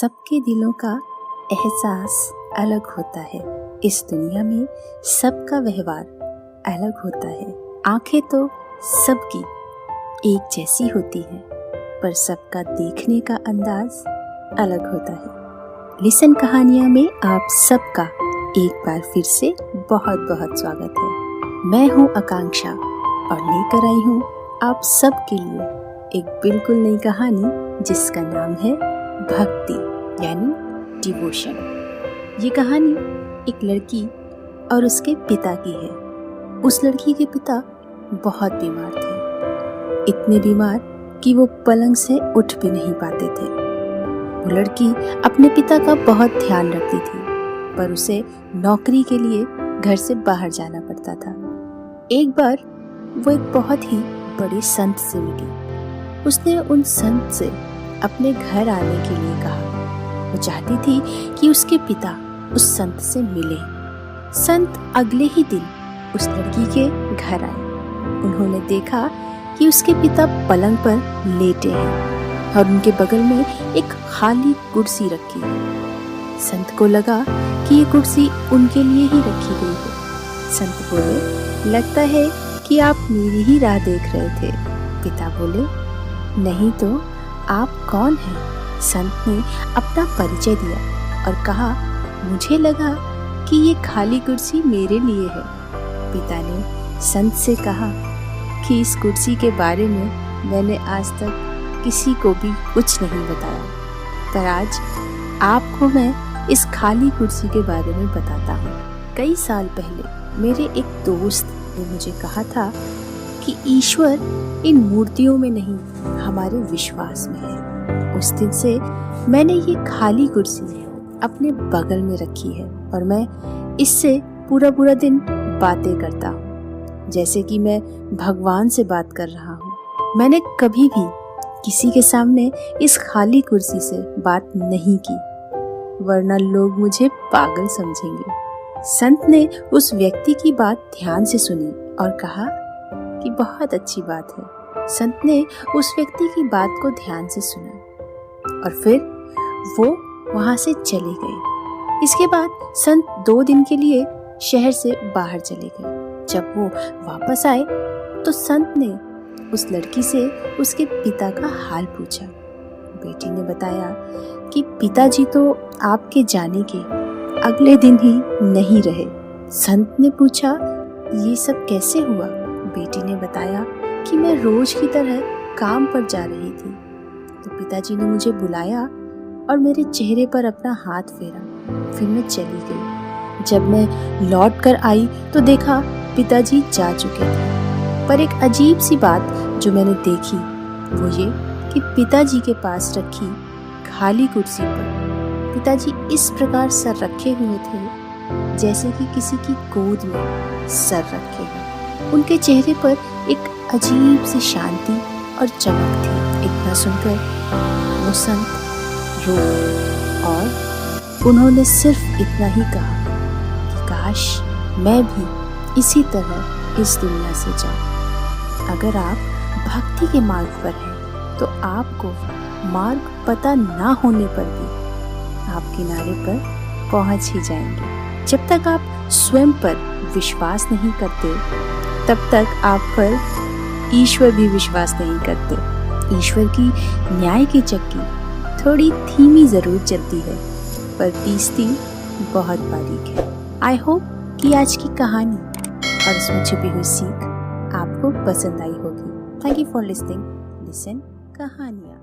सबके दिलों का एहसास अलग होता है। इस दुनिया में सबका व्यवहार अलग होता है। आंखें तो सबकी एक जैसी होती हैं, पर सबका देखने का अंदाज अलग होता है। लिसन कहानियाँ में आप सबका एक बार फिर से बहुत बहुत स्वागत है। मैं हूँ आकांक्षा और लेकर आई हूँ आप सबके लिए एक बिल्कुल नई कहानी जिसका नाम है भक्ति यानी डिवोशन। ये कहानी एक लड़की और उसके पिता की है। उस लड़की के पिता बहुत बीमार थे, इतने बीमार कि वो पलंग से उठ भी नहीं पाते थे। वो लड़की अपने पिता का बहुत ध्यान रखती थी, पर उसे नौकरी के लिए घर से बाहर जाना पड़ता था। एक बार वो एक बहुत ही बड़े संत से मिली। उसने उन संत से अपने घर आने के लिए कहा। वो चाहती थी कि उसके पिता उस संत से मिले। संत अगले ही दिन उस लड़की के घर आए। उन्होंने देखा कि उसके पिता पलंग पर लेटे हैं और उनके बगल में एक खाली कुर्सी रखी है। संत को लगा कि ये कुर्सी उनके लिए ही रखी गई है। संत बोले, लगता है कि आप मेरी ही राह देख रहे थे। पिता बोले, नहीं तो आप कौन हैं? संत ने अपना परिचय दिया और कहा, मुझे लगा कि ये खाली कुर्सी मेरे लिए है। पिता ने संत से कहा कि इस कुर्सी के बारे में मैंने आज तक किसी को भी कुछ नहीं बताया, पर आज आपको मैं इस खाली कुर्सी के बारे में बताता हूँ। कई साल पहले मेरे एक दोस्त ने मुझे कहा था कि ईश्वर इन मूर्तियों में नहीं, हमारे विश्वास में है। उस दिन से मैंने ये खाली कुर्सी अपने बगल में रखी है और मैं इससे पूरा दिन बातें करता हूँ, जैसे कि मैं भगवान से बात कर रहा हूँ। मैंने कभी भी किसी के सामने इस खाली कुर्सी से बात नहीं की, वरना लोग मुझे पागल समझेंगे। संत ने उस व्यक्ति की बात ध्यान से सुनी और कहा कि बहुत अच्छी बात है। संत ने उस व्यक्ति की बात को ध्यान से सुना और फिर वो वहां से चले गए। इसके बाद संत 2 दिन के लिए शहर से बाहर चले गए। जब वो वापस आए तो संत ने उस लड़की से उसके पिता का हाल पूछा। बेटी ने बताया कि पिताजी तो आपके जाने के अगले दिन ही नहीं रहे। संत ने पूछा, ये सब कैसे हुआ? बेटी ने बताया कि मैं रोज की तरह काम पर जा रही थी, तो पिताजी ने मुझे बुलाया और मेरे चेहरे पर अपना हाथ फेरा, फिर मैं चली गई। जब मैं लौट कर आई तो देखा पिताजी जा चुके थे। पर एक अजीब सी बात जो मैंने देखी वो ये कि पिताजी के पास रखी खाली कुर्सी पर पिताजी इस प्रकार सर रखे हुए थे जैसे कि किसी की गोद में सर रखे हैं। उनके चेहरे पर एक अजीब सी शांति और चमक थी। इतना सुनकर वो संत रो गए और उन्होंने सिर्फ इतना ही कहा कि काश मैं भी इसी तरह इस दुनिया से जाऊं। अगर आप भक्ति के मार्ग पर हैं तो आपको मार्ग पता ना होने पर भी आप किनारे पर पहुंच ही जाएंगे। जब तक आप स्वयं पर विश्वास नहीं करते तब तक आप पर ईश्वर भी विश्वास नहीं करते। ईश्वर की न्याय की चक्की थोड़ी धीमी जरूर चलती है, पर पीसती बहुत बारीक है। आई होप कि आज की कहानी और उसमें छुपी हुई सीख आपको पसंद आई होगी। Thank you for listening listen कहानियाँ।